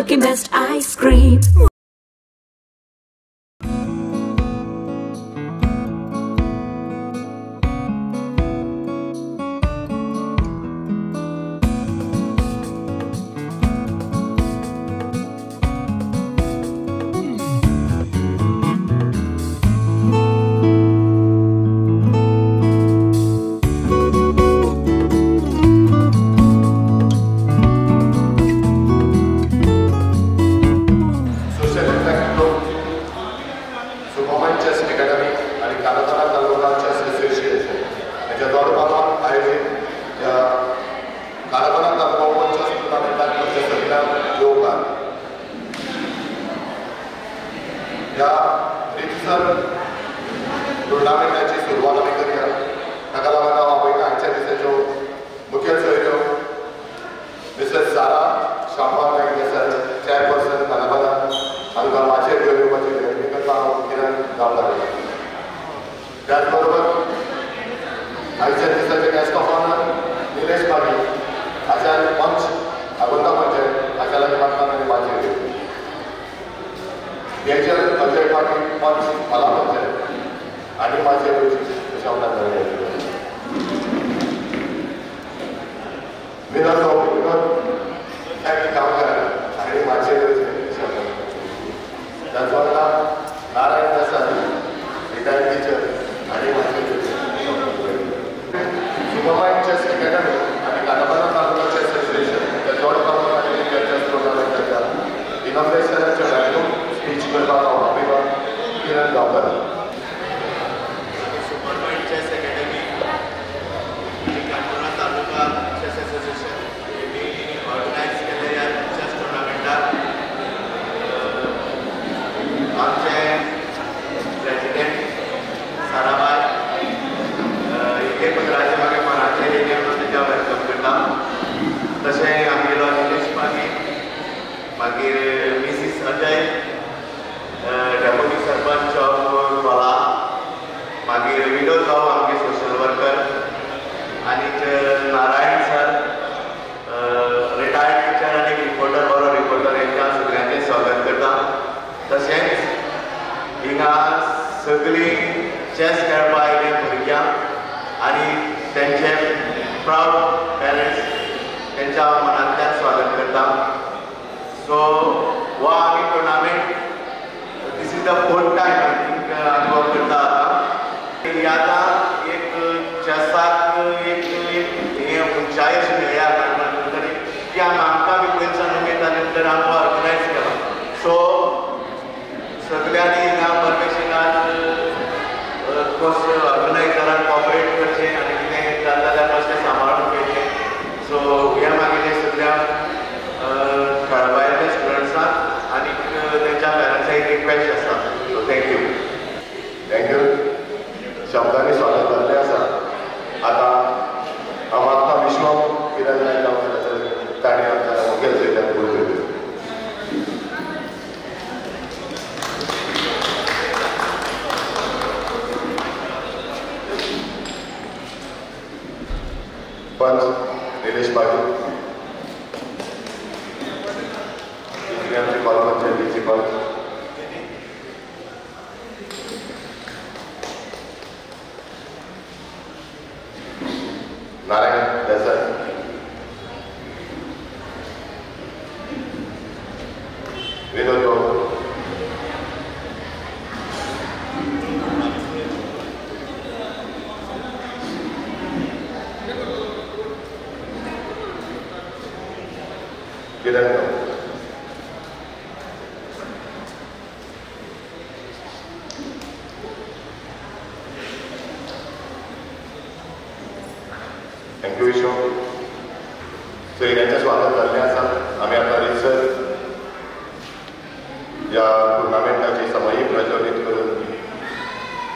looking best ice cream. या रितसर टुर्नामेंटाची सुरवात आमी करया. ताका लागून हांव आपयता आजच्या दिसाच्यो मुखेल सोयऱ्यो मिसेस सारा शांबार नायक सर, चेअरपर्सन कानाबाला, आमकां माचयेर घेवन येवपाची विनंती करता. हांव किरण गांवकार. त्याच बरोबर आयच्या दिसाचे गॅस्ट ऑफ ऑनर निलेश मागी, आचार्य पंच आगोंदा पंचायत, आचार्य मागता माचयेर घेवन मेजर अजय पाटील पंच मला पंचायत आणि माझे शब्दात विनोद गांवकर आणि माझे शब्द. त्याचा नारायण प्रसाद रिटायर्ड टीचर आणि माझे सुपरमाइंड चेस अकॅडमी आणि कानाबाला तालुका चेस असोसिएशन त्या जोड टुर्नामेंटाच्या इनॉग्रेशनच्या व्हॅल्यू स्पीच करपाक हांव आपयलो किरण गांवकर. सुपरमाइंड चेस अकॅडमी आणि कानाबाला तालुका चेस असोसिएशन यांनी ऑर्गनायज केलेल्या चेस टुर्नामेंटात आमचे प्रेसिडेंट साराबाई हे पत्राचे मागे मनाचे तांच्या वेलकम करता. तशें आमगेलो निलेश मागीर Mrs Ajay deputy sarpanch of Kola, मागीर विनोद भाऊ आमगे सोशल वर्कर आणि नारायण सर रिटायर्ड टीचर आणि रिपोर्टर बरो रिपोर्टर यांच्या सगळ्यांचे स्वागत करता. तशेंच हिंगा सगळी चेस खेळपा आयिल्ले भुरग्यांक आणि त्यांचे प्राऊड पेरेंट्स त्यांच्या मनांतल्यान स्वागत करता. सो हो आमी tournament this is the 4th time I think अनुभव करता आता. ही आतां एक चेसाक एक हे उंचाय अशी मेळ्ळ्या तरी ती आमकां बी पयलींच्यान उमेद आसली नंतर आमकां ऑर्गनायज केला. सो सगळ्यांनी हिंगा परमिशनान कसं ऑर्गनायझरान कॉपरेट करचें आनी कितें जाता जाल्यार कशें सांबाळून घेवचें. सो ह्या मागीर सगळ्या खेळपायल्या स्टुडंट्सांक आनी तेंच्या पेरंट्सांक रिक्वेस्ट आसा. So thank you. थँक्यू. शब्दांनी स्वागत जाल्लें आसा. आतां हांव मागता विश्व किरण नायक गांवकर ताणें आमच्या मुखेल सोयऱ्याक बोलयो दिल्यो. पंच निलेश पाटील, प्रिंसिपल पंचायत प्रिंसिपल, नारायण देसाई, विनोद भाऊ, किरण थँक्यू विश्व. सोयऱ्यांचें स्वागत जाल्लें आसा. आमी आतां रितसर ह्या टुर्नामेंटाची समयी प्रज्वलीत करून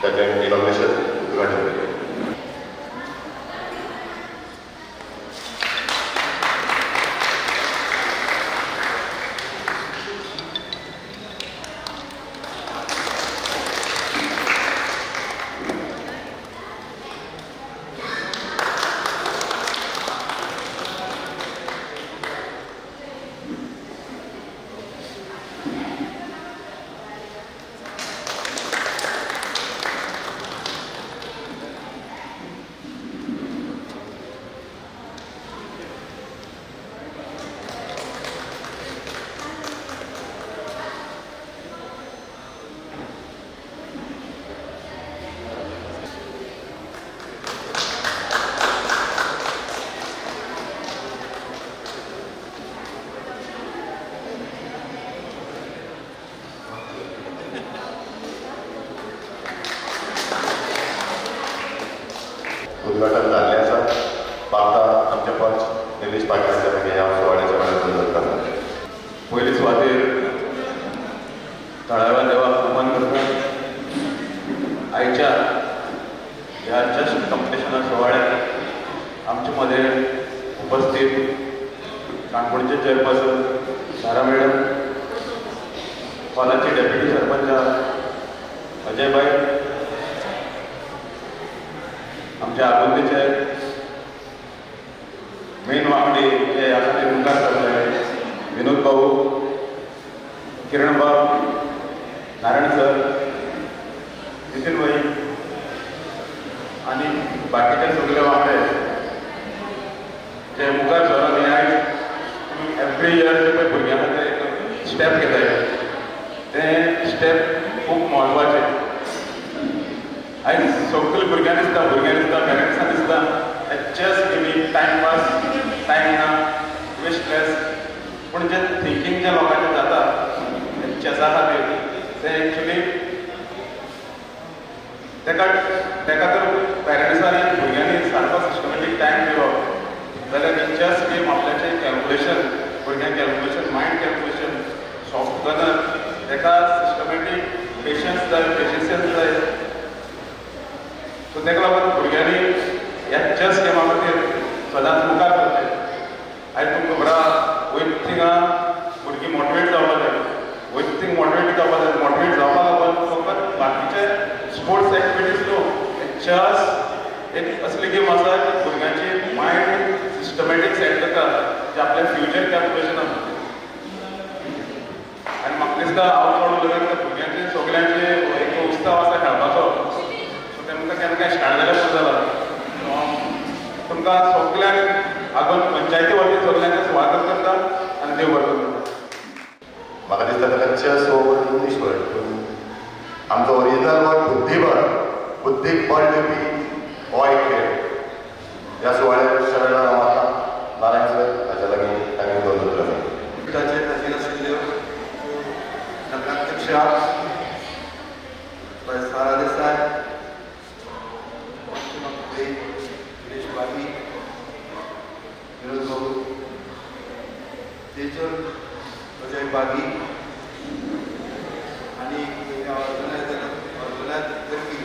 ताचें इनॉग्रेशन उद्घाटन केलें. पाटलाच्या मागीर ह्या सुवाळ्याच्या वेळार करता. पयली सुवातेर थळाव्या देवाक नमन करता. आयच्या ह्या जस्ट कॉम्पिटिशना सुवाळ्याक आमचे मदें उपस्थित काणकोणचे चेअरपर्सन सारा मॅडम, हॉलाची डेप्युटी सरपंच अजय भाई, आमच्या आगोंदेचे मेन वांगडी जे ह्या खातीर मुखार सरले विनोद भाऊ, किरण बाब, नारायण सर, नितीन भाई आणि बाकीचे सगळे वांगडे जे मुखार सर आमी आयज एवरी इयर जे भुरग्यां खातीर एक स्टेप घेताय ते स्टेप खूब म्हत्वाचें. आयज सगळे भुरग्यां दिसता पेरंट्सां दिसता चेस गेमी टायमपास, टायम ना, वेस्टलेस, पूण जे थिंकींग जे लोकांचें जाता चेसा खातीर ते एक्चुली तेका तर पेरंट्सांनी भुरग्यांनी सारको सिस्टमॅटीक टायम दिवप जाल्यार चेस गेम आपल्याचें कॅल्कुलेशन, भुरग्यांक कॅल्कुलेशन, मायंड कॅल्कुलेशन सॉफ्ट करना, तेका सिस्टमॅटीक पेशन्स जाय, पेशन्स जाय. सो तेका लागून भुरग्यांनी ह्या चेस गेमा खातीर सदांच मुखार सरचें. आयज तुमकां खबर आहा वयर थिंगा भुरगीं मोटिवेट जावपा जाय, वयर थिंग मोटिवेट जावपा जाय. मोटिवेट जावपा लागून फकत बाकीचे स्पोर्ट्स एक्टिविटीज न्हू, चेस एक असली गेम आसा की भुरग्यांची मायंड सिस्टमॅटीक सेट करता जे आपल्या फ्युचर कॅल्कुलेशन आसा. आनी म्हाका दिसता हांव चड उलयता त्या भुरग्यांचे सगळ्यांचे एक उत्सव आसा खेळपाचो, सो तेमकां केन्ना काय स्टार्ट जाल्यार पुरो जाला. तुमकां सगळ्यांक आगोन पंचायती वतीन सगळ्यांक स्वागत करता आनी देव बरें करता. म्हाका दिसता ताका चेस हो वर्ड इंग्लीश वर्ड, पूण आमचो ओरिजिनल वर्ड बुद्धीबळ, बुद्धीक बळ दिवपी हो एक खेळ. ह्या सुवाळ्याक शरण माता नारायण सर हाच्या लागीं तांणी दोन उतरां ताचे खातीर आशिल्ल्यो नगराध्यक्ष सारा देसाय, मुख्यमंत्री गिरीश बागी, विनोद भाऊ, तेजल अजय बागी आणि ऑर्गनायझर करपी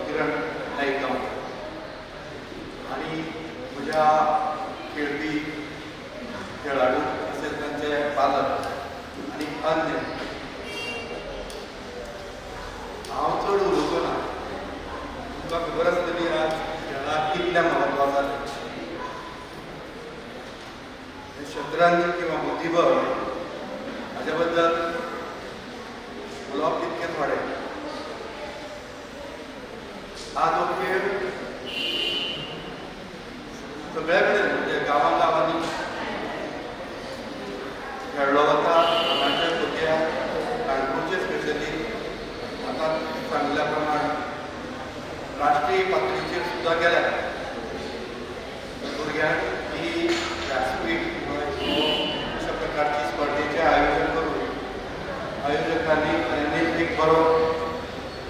किरण नाईक गांवकर आणि म्हज्या खेळपी खेळाडू तशेंच तांचे पालक आणि अन्य. हांव चड उलोवचो ना, तुमकां खबर आसतली आज खेळाक कितलें म्हत्व आसा. शतरंज किंवा बुद्धीबळ हाच्या बद्दल उलोवप तितकेंच वाडय. हा जो खेळ सगळ्या कडेन म्हणजे गांवांनी खेळलो वता. हांगाच्या भुरग्यांक काणकोणचे स्पेशली आतां सांगल्या प्रमाण राष्ट्रीय पातळीचेर सुद्दां गेल्या भुरग्यांक ही व्यासपीठ अशा प्रकारची स्पर्धेचें आयोजन करून आयोजकांनी त्यांनी एक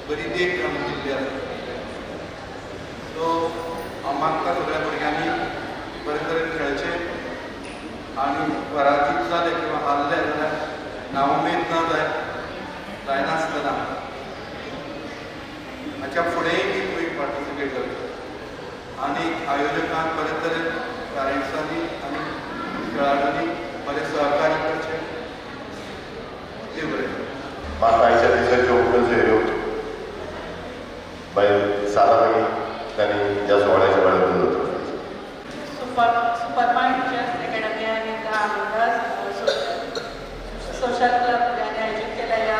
बरी देख घालून दिल्ली आसा. सो हांव मागता सगळ्या भुरग्यांनी बरे तरेन खेळचें आनी पराजीत जाले किंवा हारले जाल्यार नाउमेद ना जायनासतना हाच्या फुडेंय बी तुमी पार्टिसिपेट करता आनी आयोजकांक बरे तरेन पॅरंट्सांनी आनी खेळाडूंनी बरें सहकार्य करचें. देव बरें. म्हाका आयच्या दिसाच्यो उपक्रम सोयऱ्यो बायल सारा बाई तांणी ह्या सुवाळ्याच्या वेळार उलयलो. सुपरमाइंड चेस अकॅडमी आणि सोशल क्लब यांनी आयोजित केलेल्या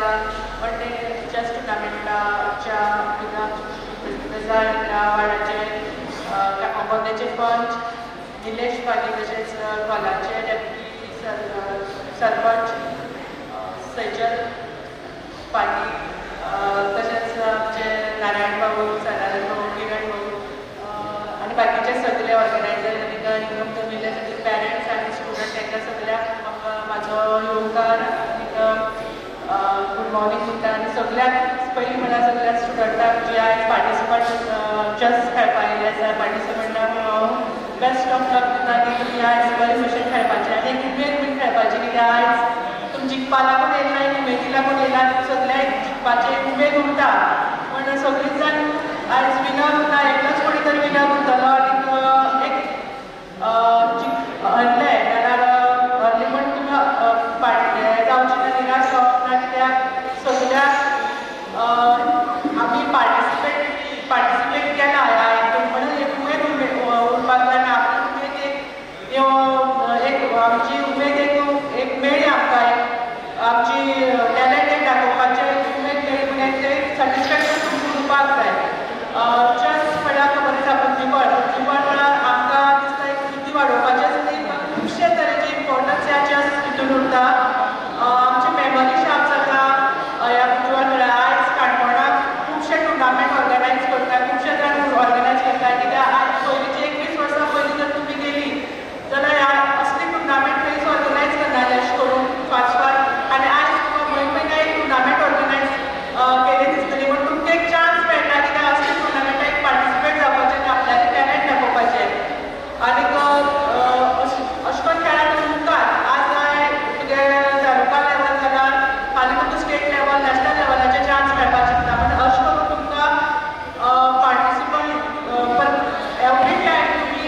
वन डे चेस टुर्नामेंटाच्या ह्या वाड्याचे आगोंदेचे पंच निलेश पागी तसेच कॉलाचे डेप्युटी सरपंच सैजल पागी तसेच आमचे नारायण भाऊ, सदानंद भाऊ, किरण भाऊ आणि बाकीचे सगळे ऑर्गनायझर आणि तुमिल्ले सगळे पॅरंट्स आणि स्टुडंट तांकां सगळ्यांक म्हाका म्हाजो योगदान आनी गुड मॉर्निंग दिता आनी सगळ्यांक पयलीं म्हळ्यार सगळ्या स्टुडंटांक जे आयज पार्टिसिपंट चेस खेळपा आयिल्ले आसा पार्टिसिपंटांक हांव बेस्ट ऑफ लक दिता की तुमी आयज बरे भशेन कित्याक आयज तुमी जिखपा लागून येयला आनी उमेदी लागून येयला सगळ्यांक जिखपाची उमेद उरता पूण सगळीं जाण आयज विनर उरना एकलोच कोणी तरी विनर उरतलो आनी एक हरले जाल्यार हरली म्हण तुमी जावची ना निराश जावप ना कित्याक सगळ्यांक आमी पार्टिसिपेट केला ह्या हितून म्हणून एक उमेद उरपाक जाय आनी आपली उमेद एक आमची उमेद एक मेळ्ळी आमकां आमची टॅलंट एक दाखोवपाचें उमेद मेळ्ळी म्हणून तें सॅटिस्फॅक्शन तुमकां उरपाक जाय चेस म्हळ्यार खबर आसा बुद्धीबळ आमकां दिसता एक बुद्धी वाडोवपाचें खुबशे तरेचे इम्पॉर्टन्स ह्या चेस हितून उरता आमची मेमरी शार्प जाता ह्या बुद्धीबळ म्हळ्यार आयज काणकोणाक खुबशे टुर्नामेंट ऑर्गनायज करता खुबशे जाण ऑर्गनायज करता कित्याक आयज पयलींची 21 वर्सां पयलीं जर तुमी गेली जाल्यार ह्या असली टुर्नामेंट खंयच ऑर्गनायज करनाले अशें करून फास्ट आनी आयज तुका म्हयन्या एक टुर्नामेंट ऑर्गनायज केली दिसतली पूण तुमकां एक चान्स मेळटा कित्याक असली टुर्नामेंटाक पार्टिसिपेट जावपाचें आनी आपल्यालें टॅलंट दाखोवपाचें आनीक अशें करून खेळांत मुखार आज तुगे तालुका लेवल जाल्यार फाल्यां तुका स्टेट लेवल नॅशनल लेवलाचेर चान्स मेळपाक शकता पूण अशें करून तुमकां पार्टिसिपंट एवरी टायम तुमी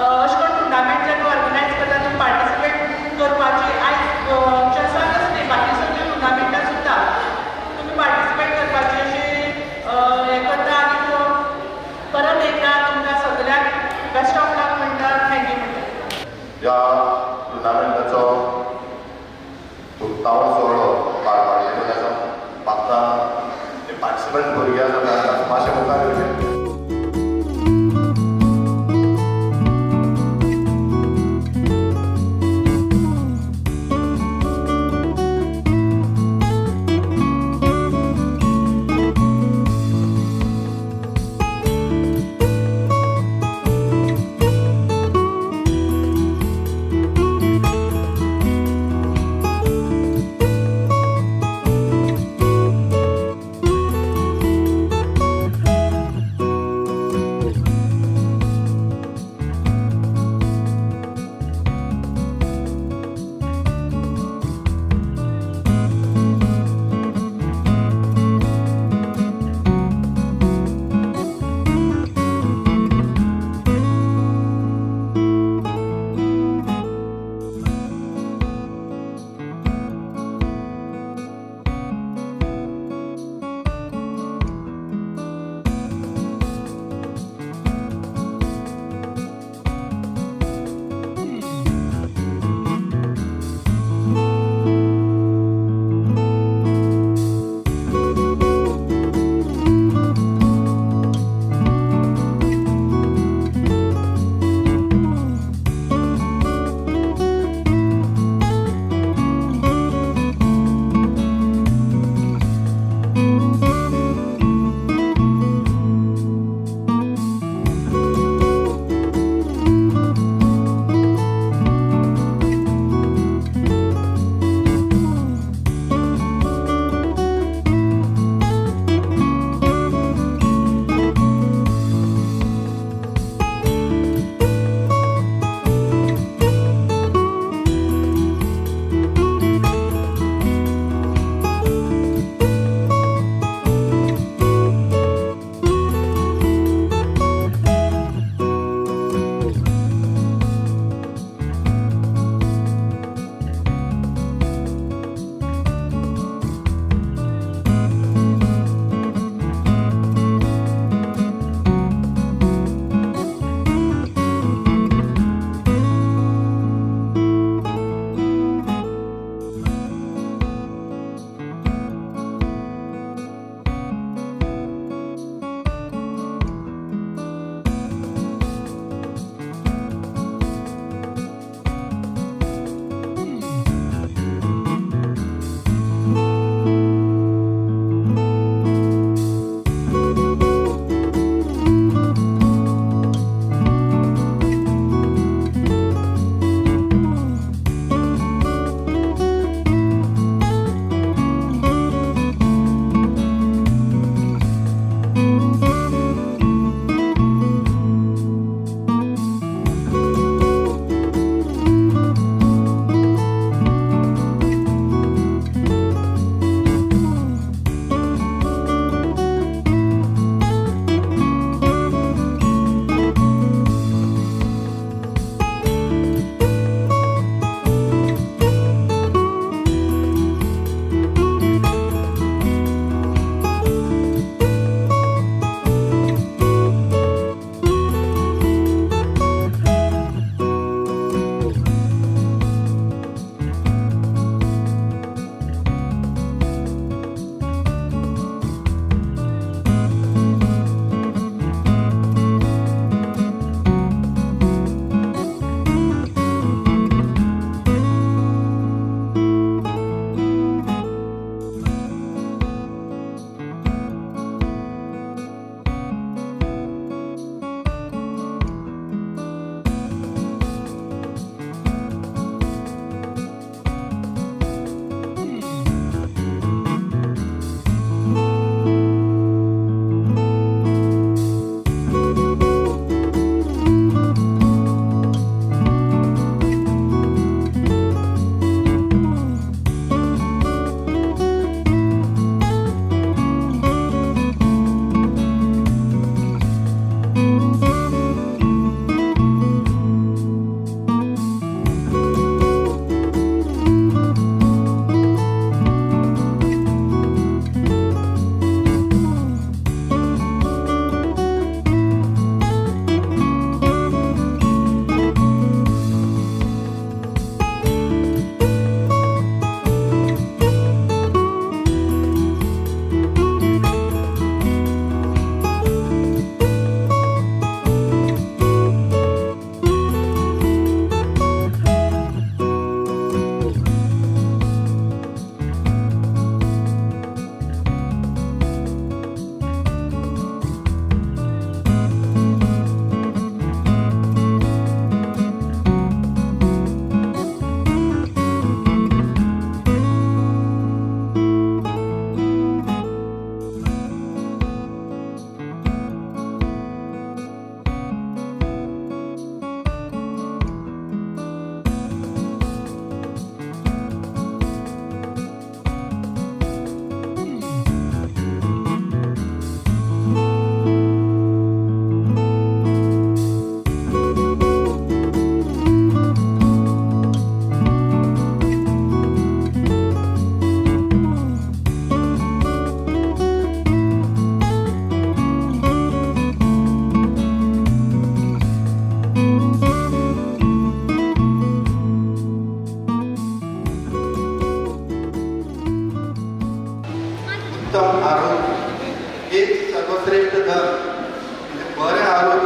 अशें करून टुर्नामेंट जेन्ना ऑर्गनायज करता तुमी पार्टिसिपेट करपाची आयज चेसाकच न्ही बाकी सगळ्या टुर्नामेंटां सुद्दां तुमी पार्टिसिपेट करपाची अशी हें करता आनी परत एकदा तुमकां सगळ्यांक बेस्ट ऑफ लक म्हणटा थँक्यू म्हणटा ह्या टुर्नामेंटाचो 15वो सोहळो पार पाडिल्लो आसा म्हाका ते पार्टिसिपंट भुरगे आसा मातशे मुखार येवचे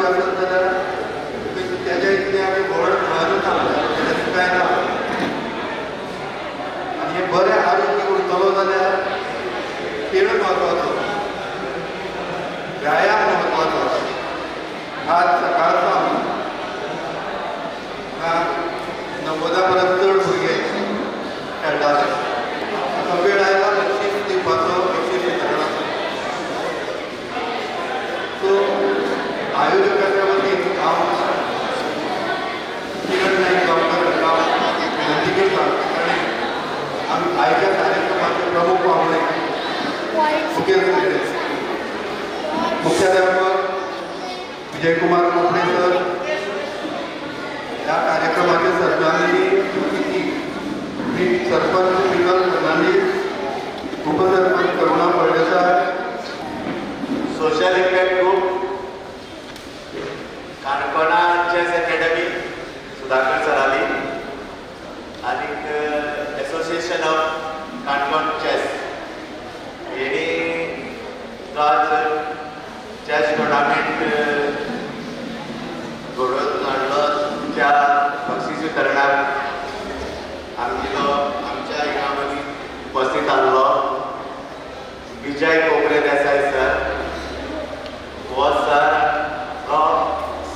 बी आसत जाल्यार तेज्या इतलें आमी व्हड घरच हाडलें काय ना आनी हें बरें आरोग्य उरतलो जाल्यार खेळ महत्वाचो व्यायाम महत्वाचो आज सकाळचो 90 परस चड भुरगे खेळटाले आतां वेळ आयला बक्षीस दिवपाचो बक्षीस वितरणाचो सो आयोजकाच्या वतीन हांव किरण नाईक गांवकर हांकां विनंती करता आनी आमी आयच्या कार्यक्रमाचे प्रमुख पाहुणे मुख्याध्यापक विजयकुमार कोपडे सर ह्या कार्यक्रमाचे सर्वांनी सरपंच विनल फर्नांडीस उपसरपंच करुणा फळदेसाय सोशल इम्पॅक्ट ग्रुप काणकोणा चेस अकॅडमी सुधाकर सराली आणि एसोसिएशन ऑफ काणकोण चेस हेणी आज चेस टुर्नामेंट घडोवन हाडलो त्या बक्षीस वितरणाक आमच्या हिंगा मदीं उपस्थित आसलो विजय कोपरे देसाय सर हो सर तो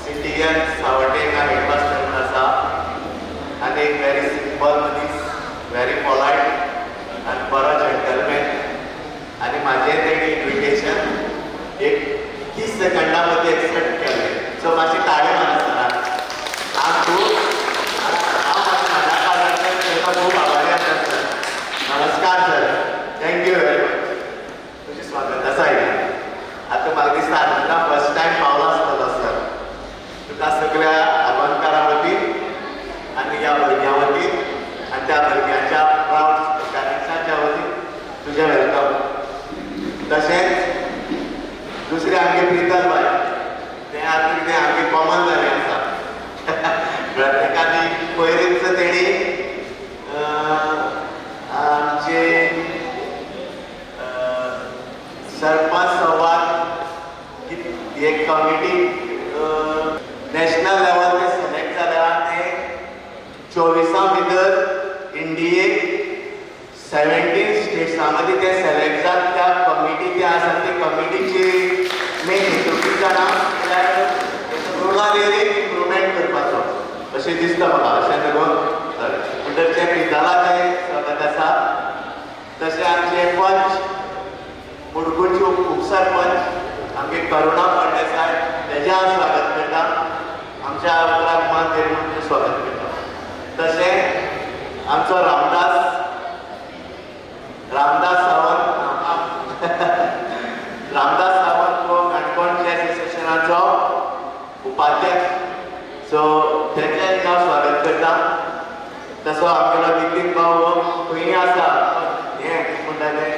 सिटीएन सावड्डेंका हेडमास्टर म्हणून आसा आनी एक व्हेरी सिंपल मनीस व्हेरी पोलायट आनी बरो जेंटलमॅन आनी म्हाजें तेणी इन्विटेशन एक 30 सेकंडा मदीं एक्सेप्ट केलें सो मातशी ताळी मारा सराक खूप आभारी आसा सर नमस्कार सर थँक्यू व्हेरी मच तुझे स्वागत आसा आता म्हाका दिसता तुका फर्स्ट टायम पावलो आसतलो सर तुका सगळ्या आगोंदकारां वतीन आनी ह्या भुरग्यां वतीन आनी त्या भुरग्यांच्या प्राउड पॅरंट्सांच्या वतीन तुजें वेलकम तशेंच दुसरें आमगे प्रितल बाय तें आतां कितें आमगे कॉमन जालें आसा प्रत्येकानी पयलींच तेणी आमचे सरपंच संवाद एक कमिटी नॅशनल लेवल ते सिलेक्ट जाल्या ते 24 भितर इंडियेक 17 स्टेट्सां मदीं ते सिलेक्ट जात त्या कमिटी ते आसा ते कमिटीची मेन हेतू कितें जाणा रुरल एरियेक इम्प्रुवमेंट करपाचो अशें दिसता म्हाका अशें न्हू म्हणटरचे प्रितालाचें स्वागत आसा तशें आमचे पंच मुडकुंची उपसरपंच आमगे करुणा फळदेसाय तेजें हांव स्वागत करता आमच्या उपरांत मान देवन स्वागत करता तशें आमचो रामदास सावंत रामदास सावंत हो काणकोण चेस एसोसिएशनाचो उपाध्यक्ष सो तेजें हांव स्वागत करता तसो आमगेलो नितीन भाऊ हो खंयी आसा हें म्हणटा तें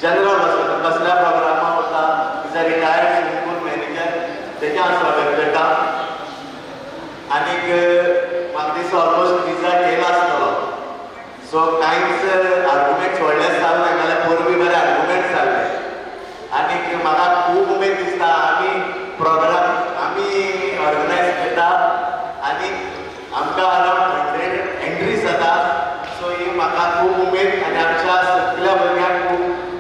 जनरल वचता कसल्या प्रोग्रामाक वता is a retired swimming pool manager तेजें हांव स्वागत करता आनीक म्हाका दिसता ऑलमोस्ट रिजल्ट येयलो आसतलो सो कांयच आर्ग्युमेंट्स व्हडले जाले नाजाल्यार परबी बरे आर्ग्युमेंट्स जाले आनीक म्हाका खूब उमेद दिसता आमी प्रोग्राम आमी ऑर्गनायज करता आनी आमकां अरावंड 100 एंट्रीज जाता सो ही म्हाका खूब उमेद आनी आमच्या सगळ्या भुरग्यांक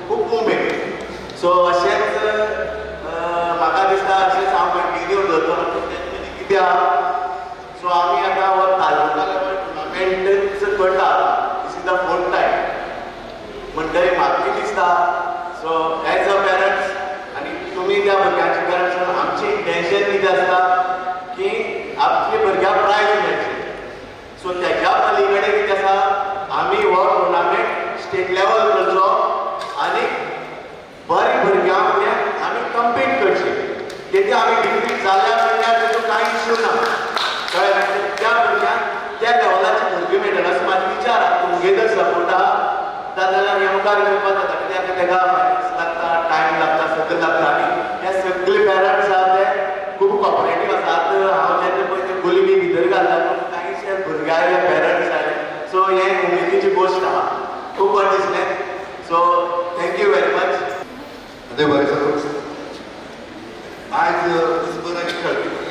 खूब उमेद सो अशेंच म्हाका दिसता अशेंच हांव कंटिन्यू दवरतलो कित्याक सो आमी आतां हो तालुका लेवल टुर्नामेंटच करता this is the 4th time म्हणटरी म्हाका दिसता सो एज अ पेरंट्स आनी तुमी त्या भुरग्यांचे पेरंट्स आमची इंटेंशन कितें आसता की आपल्या भुरग्यांक प्रायज मेळचे सो तेच्या पलीकडे कितें आसा आमी हो टुर्नामेंट स्टेट लेवल करचो आनी बरें भुरग्यां फुडें आमी कम्पीट करची कित्याक आमी डिफीट जाल्या म्हणल्यार ताचो कांय इश्यू ना कळ्ळें त्या भुरग्यांक त्या लेवलाची भुरगीं मेळटली असो म्हाजो विचार आसा तुमगे जर सपोर्ट आहा जाल्यार हें मुखार घेवपाक जाता कित्याक तेका फायनान्स लागता टायम लागता सगळें लागता आनी हे सगळे पेरंट्स आहा ते खूब कॉपरेटीव आसात हांव जेन्ना पळय ते गुलबी भितर घालता पूण कांयशे भुरगे आयले पेरंट्स आयले सो हें उमेदीची गोश्ट आहा खूब बरें दिसलें सो थँक्यू व्हेरी मच देव बरें करूं आज दीसभर आमी खेळटले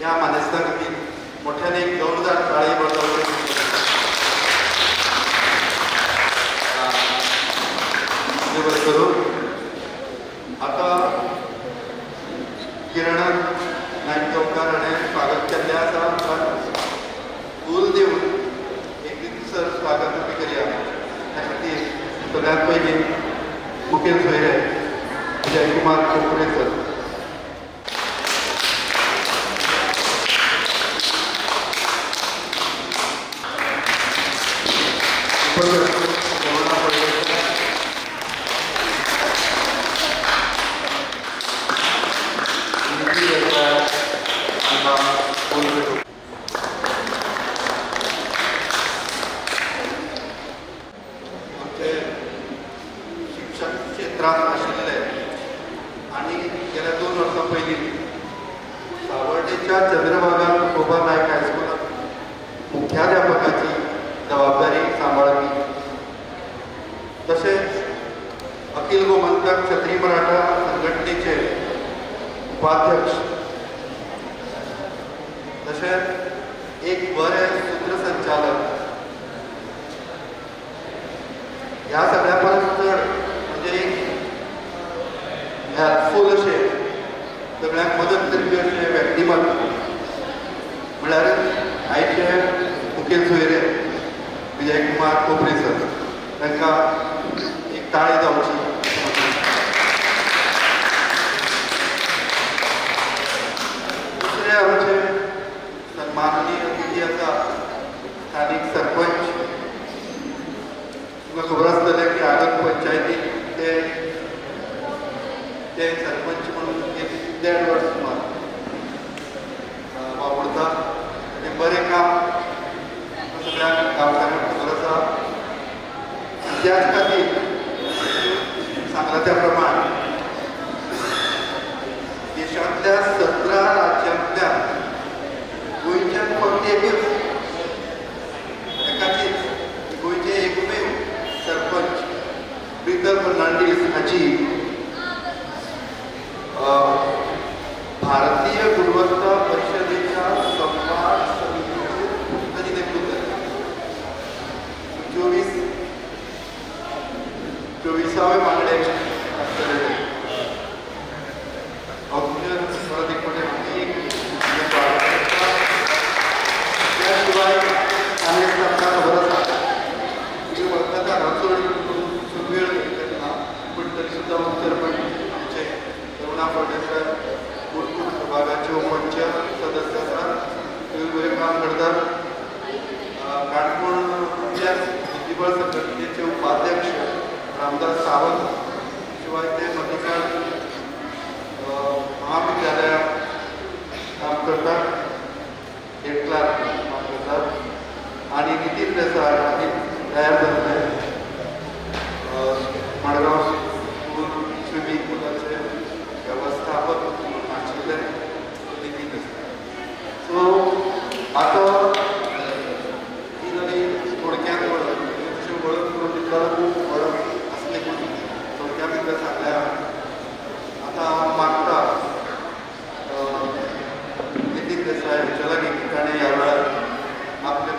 ह्या मानेस्ता खातीर मोठ्याने एक जोरदार ताळी बजावली. आता किरण नायकवकार हाणें स्वागत केल्लें आसा. फूल दिवन एक रितसर स्वागत आमी करया. त्या खातीर सगळ्यांत पयलीं मुखेल सोयरे जयकुमार कोंकणे सर. शिक्षक क्षेत्रात आशिल्ले आनी गेल्या 2 वर्सां पयलीं सावर्डेच्या चंद्रभागा तुकोबा नायक हायस्कुलांत मुख्याध्यापकाची जबाबदारी सांबाळपी. तशेंच अखिल गोमंतक क्षत्रिय मराठा संघटनेचे उपाध्यक्ष. तशेंच एक बरे सूत्रसंचालक. ह्या सगळ्या परस चड म्हणजे हेल्पफूल अशे सगळ्यांक मदत करपी अशे व्यक्तिमत्व म्हळ्यार आयचे मुखेल सोयरे विजयकुमार कोपरे सर. तांकां एक ताळी जावची. दुसरे आमचे सन्माननीय अतिथी आसा स्थानीक सरपंच. तुमकां खबर आसतलें की आगत पंचायतीक ते सरपंच म्हणून एक 1.5 वर्स सुमार वावुरता. तें बरें काम सगळ्यांक गांवकारांक खबर आसा. त्याच खातीर सांगला त्या प्रमाण देशांतल्या 17 राज्यांतल्या गोंयच्यान फक्त एकूच एकाचीच गोंयचे एकमेव सरपंच प्रितम फर्नांडीस हाची भारतीय गुणवत्ता परिशदेच्या संवाद समितीचे तांणी नेमणूक जाली. 24व्या वांगडे आसतले. परत एक फावटी त्या शिवाय आनी आमकां खबर आसा की वखदां रचोड वेळ घेतना पूण तरी सुद्दां सरपंच आमचे करुणा फर्डेकर कुडकुड विभागाचे उपंच सदस्य आसात. ते बरें काम करतात. काणकोणच्या बुद्धिबळ संघटनेचे उपाध्यक्ष रामदास सावंत. शिवाय ते मध्यकाळ महाविद्यालयात काम करतात. हेड क्लार्क काम करतात. आणि नितीन देसाय आणि तयार झाले मडगाव स्विमिंग पुलाचे व्यवस्थापक आशिल्ले नितीन देसाय. सो आतां ती जाली थोडक्यात वळख. तशें वळख करून दिता खूब वळख आसली पूण थोडक्या भितर सांगल्या. आतां हांव मागता नितीन देसाय हांचे लागीं ताणें ह्या वेळार आपले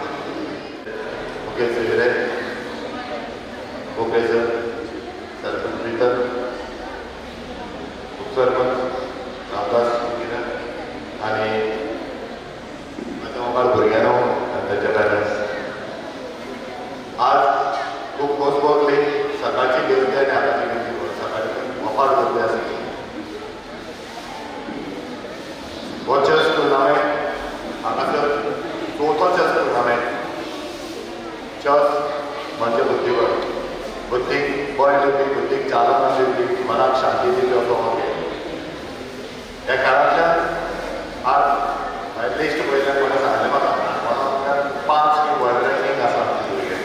मुखेल सोयरे कोपरे सर, सरपंच प्रितम, उपसरपंच रामदास किरण आणि माझ्या मोबाईल भुरग्यांनो आनी तांचे पॅरंट्स. आज खूब खोस भोगली. सकाळची गर्दी आनी आतांची गर्दी सकाळची मोपार गर्दी आसली. हो चेस टुर्नामेंट हांगासर 4थो चेस टुर्नामेंट. चेस म्हणजे बुद्धीबळ. बुद्धीक बळ दिवपी, बुद्धीक चालना दिवपी, मनाक शांती दिवपी असो हो खेळ. ह्या खेळांतल्यान आज लिस्ट पळयल्यार म्हाका सांगलें म्हाका 5 वर्ल्ड रँकींग आसा भुरगे.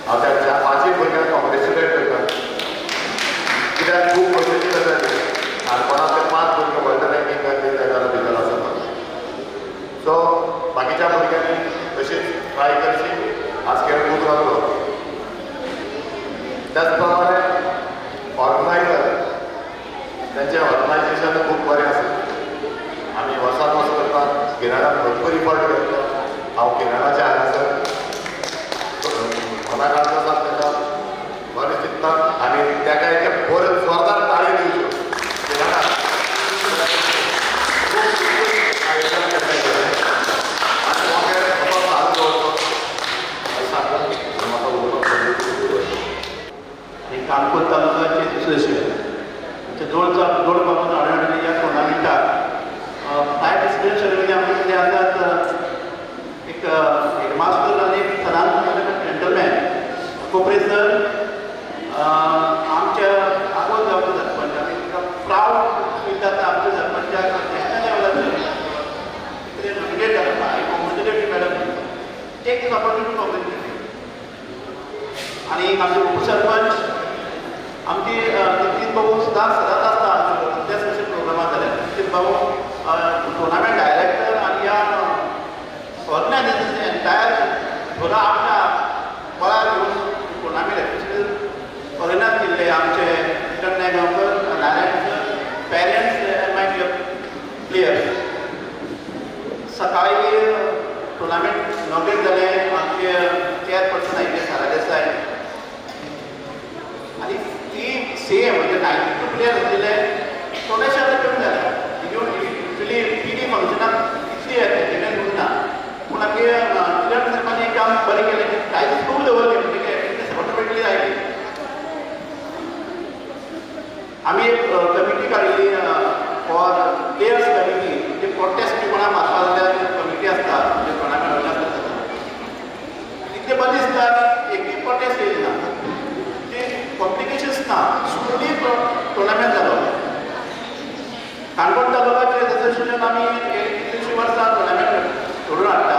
हांव त्या 5 भुरग्यांक कॉंग्रेच्युलेट करता. कित्याक खूब पयलींची गजाल काणकोणांतले 5 भुरगे वर्ल्ड रँकिंगाक तेच्या भितर आसात. सो बाकीच्या भुरग्यांनी तशीच ट्राय करची. आज खेळ खूब लागलो. त्याच प्रमाणे ऑर्गनायझर त्यांचे ऑर्गनायझेशन खूब बरें आसा. आमी वर्सान वर्स करतात. किरणाक भरपूर इफॉर्ट घेतलो. हांव किरणाच्या हांगासर मनाकांत आसा ताका बरें चिंतता आनी ताका एक बरें जोरदार ताळी दिवच्यो. किरणाक आयोजन केल्लें आनी म्हाका खबर हात दवरतो सांगून म्हाका उलोवपाक आणि काणकोण तालुक्याचे दुसरे शहर जोड पासून आढळलेल्या या टुर्नामेंटात फाय डिसिप्लिन सर्वेमध्ये आमचे कडेन आसात एक हेडमास्टर आणि एक सरांत जेंटलमॅन कोप्रेसर आमच्या आगोल गांवचे सरपंच आनी प्राऊड फील जाता आमच्या सरपंचाक नॅशनल लेवलाचेर कितें नॉमिनेट जाता हांवें कॉंग्रेच्युलेट मॅडम टेक दीस ऑपॉर्च्युनिटी कॉंग्रेच्युलेट. आणि आमचे उपसरपंच आमची नितीन भाऊ सुद्दां सदांच आसता आमचे कसल्या स्पेशल प्रोग्रामां जाल्यार. नितीन भाऊ टुर्नामेंट डायरेक्टर आनी ह्या ऑर्गनायझेशन एंटायर थोडा आमच्या मळार घेवन टुर्नामेंट एक्चुअली ऑर्गनायज केल्ले आमचे विक्रम नायगांवकर नारायण पेरेंट्स माय प्लेयर्स. सकाळी टुर्नामेंट इनॉग्रेट जाले आमचे चेअरपर्सन आयिल्ले सारा देसाय आणि ती सेम म्हणजे 92 प्लेयर्स आशिल्ले थोडेशे आतां कमी जाले. एक्चुअली पीडी फंक्शनाक इतली एटेंडन्स उरना पूण आमगे किरण साहेबांनी एक काम बरें केलें की प्रायजीस खूब दवरली म्हणजे एटेंडन्स ऑटोमॅटिकली आयली. आमी एक कमिटी काडिल्ली फॉर प्लेयर्स कमिटी म्हणजे कॉन्टेस्ट बी कोणाक मारपा जाल्यार कमिटी आसता म्हणजे टुर्नामेंट ऑर्गनायज करता. इतलें बरें दिसता की एकूय कॉन्टेस्ट येयली ना कॉम्प्लिकेशन्स ना स्मुथली टुर्नामेंट जालो. काणकोण तालुक्याचे एसोसिएशन आमी कितलींशीं वर्सां टुर्नामेंट घडोवन हाडटा.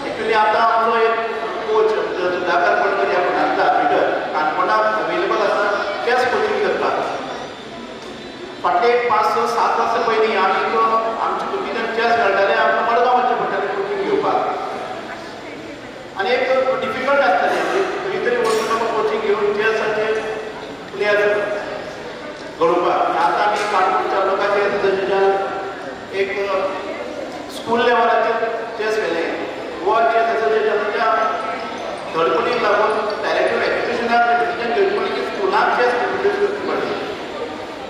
एक्चुअली आतां आमचो एक कोच सुधाकर पडकर ह्या कोणाचा बिटर काणकोणाक अवेलेबल आसा चॅस कोचिंग करपाक. फाटले 5-6-7 वर्सां पयलीं आमी आमच्या भुरगीं चॅस खेळटाले आमकां मडगांव वचचें पडटालें कोचिंग घेवपाक आनी एक डिफिकल्ट आसतालें खंय तरी वचून म्हाका कोचिंग घेवन चॅसाचे प्लेयर्स घडोवपाक. आतां आमी काणकोण तालुक्याचे एसोसिएशन एक स्कूल लेवलाचेर चॅस केलें. गोवा चॅस एसोसिएशनाच्या धडपडीक लागून डायरेक्टर एज्युकेशनाक डिसिजन घेवचें पडलें की स्कुलांत चॅस इंट्रोड्यूस करची पडली.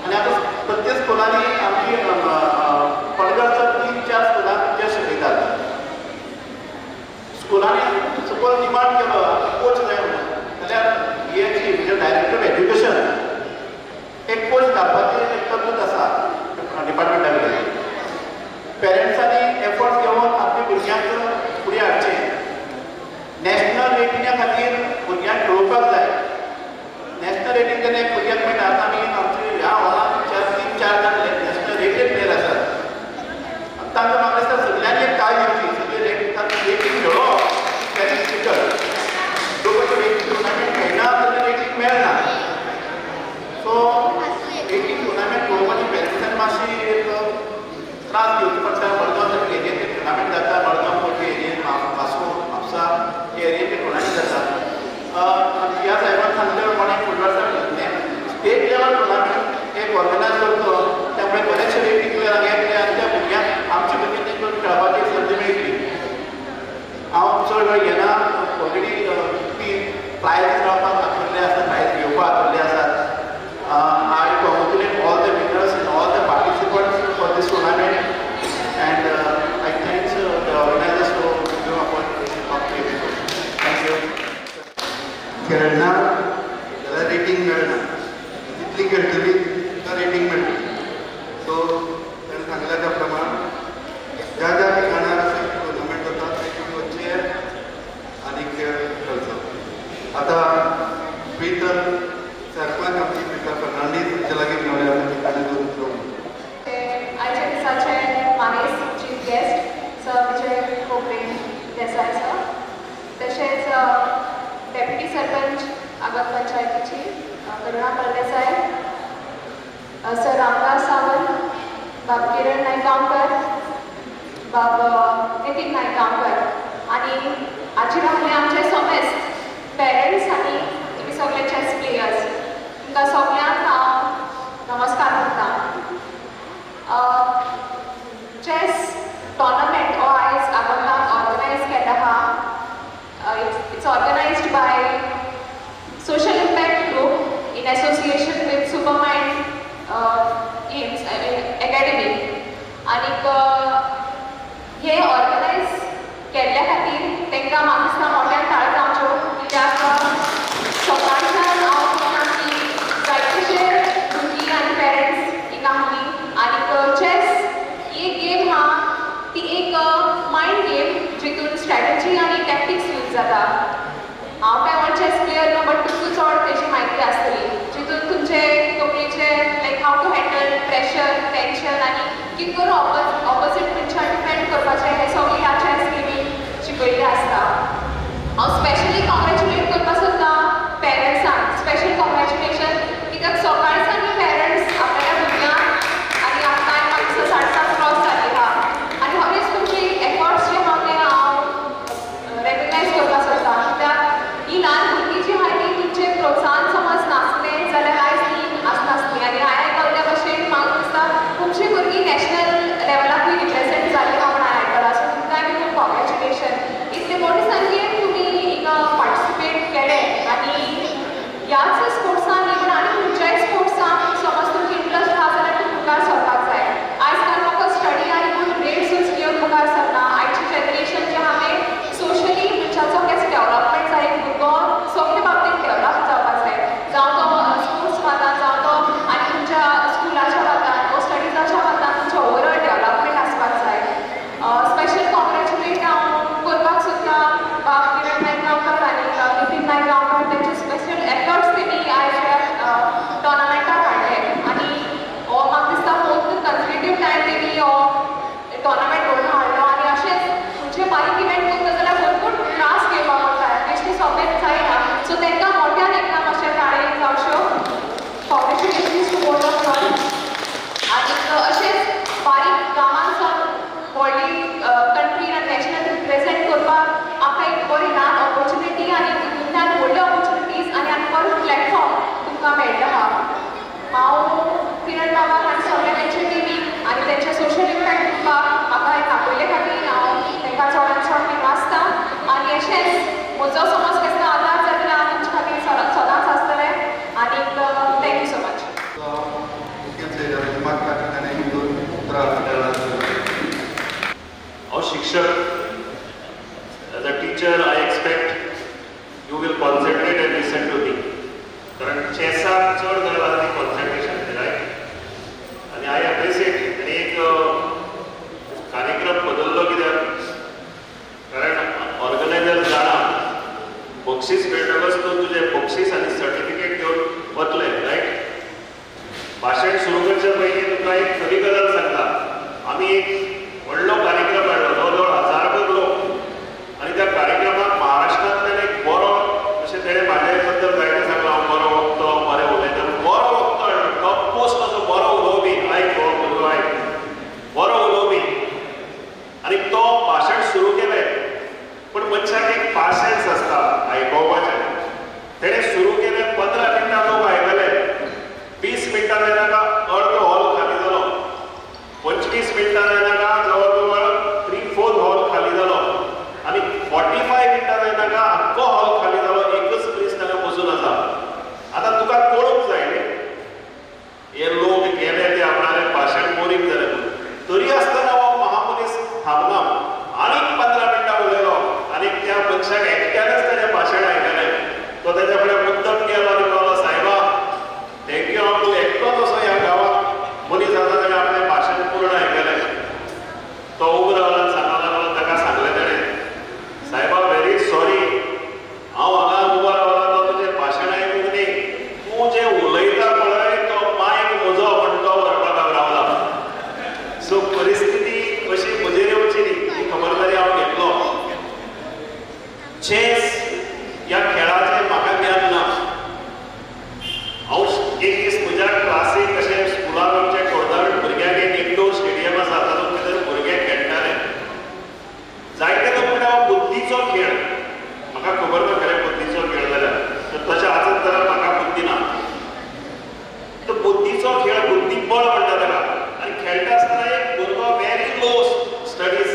आनी आतां प्रत्येक स्कुलांनी आमची पडगडच्या 3-4 स्कुलांक चॅस शिकयतात. स्कुलांनी सपोज डिमांड केलो कोच जाय म्हणून जाल्यार ही म्हणजे डायरेक्टर ऑफ एज्युकेशन एक कोच घालपाचें एक तरतूद आसा डिपार्टमेंटा कडल्यान. पेरंट्सांनी एफर्ट्स घेवन आपल्या भुरग्यांक फुडें हाडचें. नॅशनल रेटिंगा खातीर भुरग्यांक खेळोवपाक जाय. नॅशनल रेटींग जेन्ना एक भुरग्याक मेळटा आतां आमी आमचे ह्या हॉलांत 3-4 जाण नॅशनल रेटेड प्लेयर आसात. तांकां म्हाका दिसता सगळ्यांनी एक टाय दिवची सगळे रेटींग खेळोवप त्याची डिफिकल्ट. लोक रेटींग टुर्नामेंट खेळना जाल्यार रेटींग मेळना. सो रेटींग टुर्नामेंट खेळोवपाची पेरंट्सान मातशी एक त्रास घेवचो पडटा. मडगांव सारके एरियेन टुर्नामेंट जाता. मडगांव मोठी एरियेन वास्को म्हापसा हे एरियेन टुर्नामेंट जाता. ह्या साहेबान सांगले प्रमाणे फुडल्या वर्साक स्टेट लेवल टुर्नामेंट एक ऑर्गनायज करतो. त्यामुळे बरेचशे रेटींग प्लेयरांक येतले आनी त्या भुरग्यांक आमच्या भुरग्यांक तेंकां खेळपाची संदी मेळटली. हांव चड वेळ घेना. ऑलरेडी ती प्रायजीस मेळपाक आशिल्ले आसा प्रायज घेवपाक आशिल्ले आसात. I congratulate all the winners and all the participants for this tournament and I thank the organizers for giving opportunity of playing. Thank you. खेळना जाल्यार रेटींग मेळना. जितली खेळटली तितका रेटींग मेळटली. सो ताणें सांगल्या त्या प्रमाण ज्या ज्या ठिकाणार टुर्नामेंट जाता थंय वचचें आनी खेळ खेळचो. आतां भितर सरपंच आमची प्रिता फर्नांडीस हांचे लागीं मेळ्या ठिकाणी दोन आयच्या दिसाचे मानेस चीफ गेस्ट सर विजय खोपरे देसाय सर, तशेंच डेप्युटी सरपंच आगार पंचायतीची करुणा फळदेसाय, सर रामदास सावंत, बाब किरण नायगांवकर, बाब नितीन नायगांवकर आनी आजी रावले आमचे समेस्त पेरंट्स आनी तुमी सगळे चॅस प्लेयर्स तुमकां सगळ्यांक हांव नमस्कार करतां. चॅस टॉर्नामेंट हो आयज आगोंदाक ऑर्गनायज केल्लो आहा. It's organised by social impact group in association with supermind academy. आनीक हे ऑर्गनायज केल्ल्या खातीर तांकां म्हाका दिसता मोठ्यान ताळो जावच्यो, कित्याक सकाळच्यान हांव पळयना की जायतेशे भुरगीं आनी पेरंट्स हिंगा आहलीं. आनीक चॅस ही एक गेम आहा ती एक मायंड गेम जितून स्ट्रॅटजी आनी टॅक्टिक्स यूज जाता. हांव काय व्हड चॅस प्लेयर न्हू, बट तुमकां चड तेजी म्हायती आसतली जितून तुमचे तकलेचे लायक हाव टू हँडल प्रेशर, टेन्शन आनी कितें करून ऑपोजीट मनशाक डिफेंड करपाचें हें सगळें ह्या चॅस गेमीन शिकयल्लें आसता. हांव स्पेशली कॉंग्रॅच्युलेट करपाक सोदता पेरंट्सांक, स्पेशल कॉंग्रॅच्युलेशन, कित्याक सकाळच्यान ही पेरंट्स आपल्या भुरग्यांक आनी आतां म्हाका दिसता 7:30 क्रॉस जाली आहा आनी खरेंच तुमचे एफर्ट्स जे आहा ते हांव रेकग्नायज करपाक सोदता. कित्याक ही ल्हान भुरगीं जी आहा ती तुमचे प्रोत्साहन समज नासलें जाल्यार आयज ती आसनासलीं. आनी हांवें आयकल्ल्या भशेन म्हाका दिसता खुबशीं भुरगीं नॅशनल लेवलाकूय रिप्रेझेंट जाल्लीं हांव म्हणून आयकलां. सो तुमकांय बी खूब कॉंग्रॅच्युलेशन. इतले मोठे संख्येन तुमी हिंगा पार्टिसिपेट केलें आनी ह्याच स्पोर्ट्सान न्ही पण आनी खंयच्याय स्पोर्ट्सान समज तुमची इंट्रस्ट आहा जाल्यार तूं मुखार सरपाक जाय. आयज काल म्हाका स्टडी आनी गूड ग्रेड्सूच घेवन मुखार सरना. आयचें जनरेशन जें आहा तें सोशली मनशाचो कसो डेवलपमेंट जाय, भुरगो सगळे बाबतींत डेवलप जावपाक जाय, जावं तो स्पोर्ट्स बाबतींत जावं तो आनी तुमच्या स्कुलाच्या बाबतींत वो स्टडीजाच्या बाबतींत तुमचें ओवरऑल डेवलपमेंट आसपाक जाय. स्पेशल कॉंग्रॅच्युलेट हांव करपाक सोदता किरण नायक गांवकर आनी नितीन नायक गांवकर. तेंचे स्पेशल एफर्ट्स तेमी आयज ह्या टॉर्नामेंटाक हाडले आनी हो म्हाका दिसता 4th कन्सिक्युटीव टायम तेमी हो टॉर्नामेंट घडोवन हाडलो. आनी अशेंच खंयचे बारीक इव्हेंट करता जाल्यार भरपूर त्रास घेवपाक पडटा, बेश्टी सोंपें जायना. सो तांकां मोठ्यान एकदम अशें ताळी जावच्यो. Congratulations to both of you. आनीक अशेंच बारीक गांवांत सावन व्हडली कंट्री आनी नॅशनल रिप्रेझेंट करपाक म्हाका एक बरी ल्हान ऑपॉर्च्युनिटी आनी तितूंतल्यान व्हडल्यो ऑपॉर्च्युनिटीज आनी बरो प्लॅटफॉर्म तुमकां मेळ्ळो आहा. हांव किरण बाबाक आनी सगळ्या तेंचे टिमीक आनी तेंच्या सोशल इम्पॅक्ट ग्रुपाक म्हाका हे दाखयले खातीर हांव तांकां चडांत चड बी वाचतां. आनी अशेंच म्हजो समज कसलो आदार जाय जाल्यार हांव तुमचे खातीर सदांच आसतलें. आनीक थँक्यू सो मच. As शिक्षक, as a teacher, I expect you will concentrate and listen to me. कारण चॅसाक चड गरज आसा ती कॉन्सन्ट्रेशन, रायट? आनी आय एप्रिशिएट. आनी एक कार्यक्रम बदललो कित्याक कारण ऑर्गनायझर जाणा बक्षीस मेळटकच तूं तुजें बक्षीस आनी सर्टिफिकेट घेवन वतले, रायट? भाशण सुरू करचे पयलीं तुका एक खरी गजाल सांगता. आमी एक व्हडलो कार्यक्रम हाडलो, जवळ 1000 लोक, आनी त्या कार्यक्रमाक महाराष्ट्रांतल्यान एक बरो, जशें तेणें म्हाजे बद्दल जायतें सांगलां, हांव बरो वक्तो, बरें उलयता, बरो वक्तो हाडलो, टॉप पोस्ट असो बरो उलोवपी, आयक हो भुरगो आयक, बरो उलोवपी. आनी तो भाशण सुरू केलें, पूण मनशाक एक पाशन्स आसता आयकोवपाचें. तेणें सुरू केलें, 15 मिनटां लोक आयकले, 20 मिनटां जायनाका अर्दो हॉल खाली जालो, 25 मिनटां जायनाका जवळ 3/4 हॉल खाली जालो, आनी 45 मिनटां जायनाका आख्खो हॉल खाली जालो. एकच मनीस ताका बसून आसा. आतां तुका कळूंक जाय हे लोक गेले ते आपणालें भाशण बोरींग जालें, तरी आसतना हो महामनीस थांबना, आनीक 15 मिनटां उलयलो. आनी त्या मनशाक एकट्यानच ताचें भाशण आयकलें. तो ताच्या फुडें मुद्दम गेलो आनी म्हणलो, सायबा थँक्यू, हांव तूं एकटोच असो ह्या गांवांत मनीस आसा ताणें आपलें भाशण पूर्ण आयकलें. तो उबो रावलो आनी सांगूंक लागलो, ताका सांगलें ताणें, सायबा व्हेरी सॉरी, हांव हांगा उबो रावला तो तुजें भाशण आयकूंक न्ही, तूं जें उलयता पळय तो मायक म्हजो म्हण तो व्हरपाक रावला. सो परिस्थिती अशी म्हजेर येवची न्ही ही खबरदारी हांव घेतलो. चॅस ह्या खेळाचें म्हाका ज्ञान ना. हांव एक दीस म्हज्या क्लासीक अशें स्कुलाक आमच्या कोर्दावट भुरग्यांक एक इंडोर स्टेडियम आसा, तातूंत भितर भुरगे खेळटाले. जायते लोक म्हणटा हो बुद्धीचो खेळ. म्हाका खबर ना खरें बुद्धीचो खेळ जाल्यार, तशें आसत जाल्यार म्हाका बुद्धी ना. तो बुद्धीचो खेळ, बुद्धीबळ म्हणटा ताका. आनी खेळटा आसतना एक भुरगो व्हेरी लो स्टडीज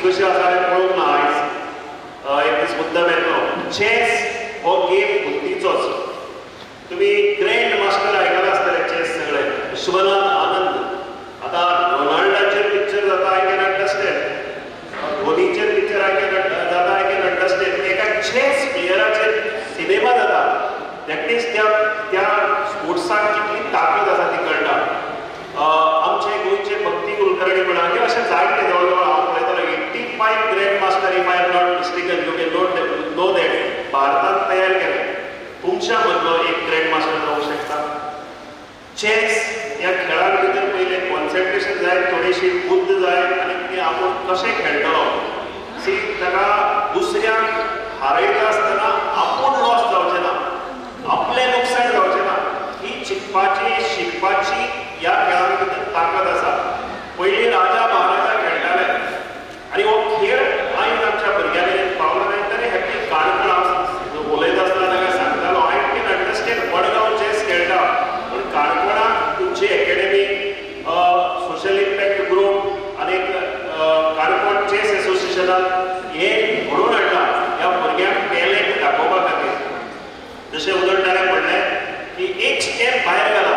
कशी आसा हांवें पळोवंक ना आयज एक दीस मुद्दम येतलो. चेस हो गेम बुद्धीचोच. तुम्ही ग्रँड मास्टर आयकला आसतले चेस सगळे. विश्वनाथ आनंद. आतां रोनाल्डाचेर पिक्चर जाता आय कॅन अंडरस्टँड. धोनीचेर पिक्चर जाता आय कॅन अंडरस्टँड. एका चेस प्लेयराचेर सिनेमा जाता. दॅट मीन्स त्या स्पोर्ट्साक कितली ताकद आसा ती कळटा. आमचे गोंयचे भक्ती कुलकर्णी म्हणा किंवा अशें जायते जवळ जवळ हांव पळयतालो 85 grand master if I am not mistaken. You can know that भारतांत तयार केले. तुमच्या मदलो एक ग्रँड मास्टर जावंक शकता. चेस ह्या खेळां भितर पयले कॉन्सन्ट्रेशन जाय, थोडीशी बुद्ध जाय आनी ती आपूण कशें खेळटलो. सी ताका दुसऱ्याक हारयता आसतना आपूण लॉस जावचें ना, आपलें नुकसाण जावचें ना. ही चिंतपाची शिकपाची ह्या खेळां भितर ताकद आसा. पयलीं राजा महाराजा खेळटाले आनी हो खेळ आयज आमच्या भुरग्यां मेरेन पावलो ना. तरी हॅपी काणकोण हांव उलयता आसतना ताका सांगतालो I can understand Madgaon chess खेळटा पूण काणकोणाक तुमची एकेडमी, सोशल इम्पॅक्ट ग्रूप आनी काणकोण चेस एसोसिएशनान हे घडोवन हाडला ह्या भुरग्यांक टॅलंट दाखोवपा खातीर. जशें उदरताणें म्हणलें की एक स्टेप भायर घाला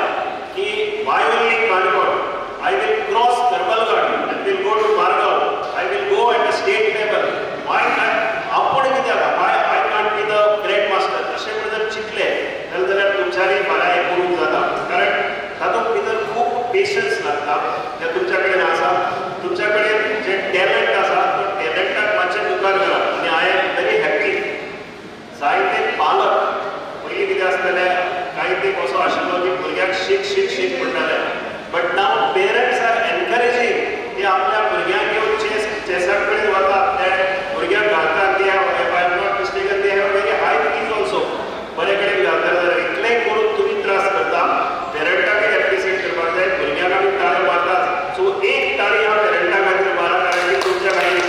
की Y only Canacona. I will cross Karmalghat and will go to Margaon. I will go at the state level. Why not? आपण कित्याक? Why I can't be the great master? अशें म्हणून जर चिंतले जाल्यार तुमच्यानी फाल्यां हें करूंक जाता. कारण तातूंत भितर खूब पेशन्स लागता. तें तुमच्या कडेन आसा. तुमच्या कडेन जें टॅलंट आसा तो टॅलंटाक मातशें मुखार घालप. आनी आय एम व्हेरी हॅप्पी. जायते पालक पयलीं कितें आसतालें कांय तेंप असो आशिल्लो की भुरग्याक शीक शीक शीक म्हणटाले. But now parents are encouraging. ते आपल्या भुरग्यांक घेवन चेसा कडेन वतात. ते भुरग्यांक घालतात. ते if I am not mistaken they have very high fees also. बरे कडेन घालतात जाल्यार इतलें करून तुमी त्रास करता. पेरंटाकय एप्रिसिएट करपाक जाय. भुरग्यांक आमी ताळयो मारतात. सो एक ताळी ह्या पेरंटा खातीर मारा कारण की तुमच्या खातीर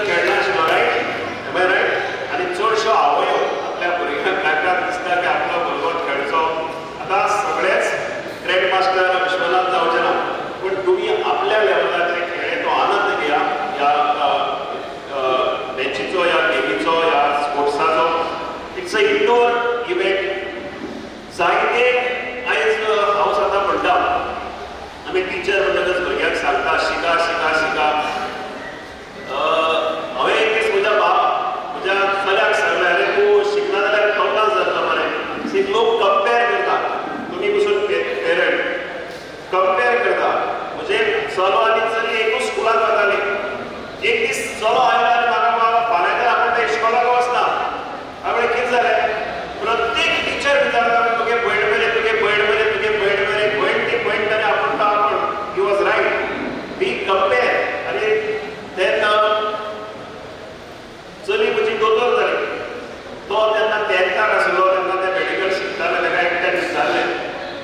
खेळना आशिल्लो रायट. M I right. आनी चडश्यो आवयो आपल्या भुरग्यांक नाकात दिसता की आपलो भुरगो खेळचो. आतां सगळेच ग्रँड मास्टर विश्वनाथ जावचे ना पूण तुमी आपल्या लेवलाचे खेळ तो आनंद घेया. ह्या मॅचीचो, ह्या गेमीचो, ह्या स्पोर्ट्साचो. It's a indoor event. जायते आयज हांव सदां म्हणटा आमी टिचर म्हणटकच भुरग्यांक सांगता शिका शिका शिका. हांवें एक दीस म्हज्या चल्याक सांगलें अरे तूं शिकना जाल्यार तोंडाच जातलो मरे. सी लोक कंपेर करता. तुमी पसून पेरंट कंपेर करता. म्हणजे चलो आनी चली एकूच स्कुलाक वताली. एक दीस चलो आयलो आनी म्हाका फाल्यां तर आपूण त्या इश्कोलाक वचना. हांवें कितें जालें प्रत्येक टिचर विचारता तुगे भयण मेरेन तुगे भयण मेरेन तुगे भयण मेरेन भयण ती भयण जाल्यार आपूण तो आपूण. He was right. We compare. आनी तेन्ना चली म्हजी दोतोर जाली. तो तेन्ना 10th आशिल्लो. तेन्ना ते मेडिकल शिकताले. ताका एकट्याक विचारलें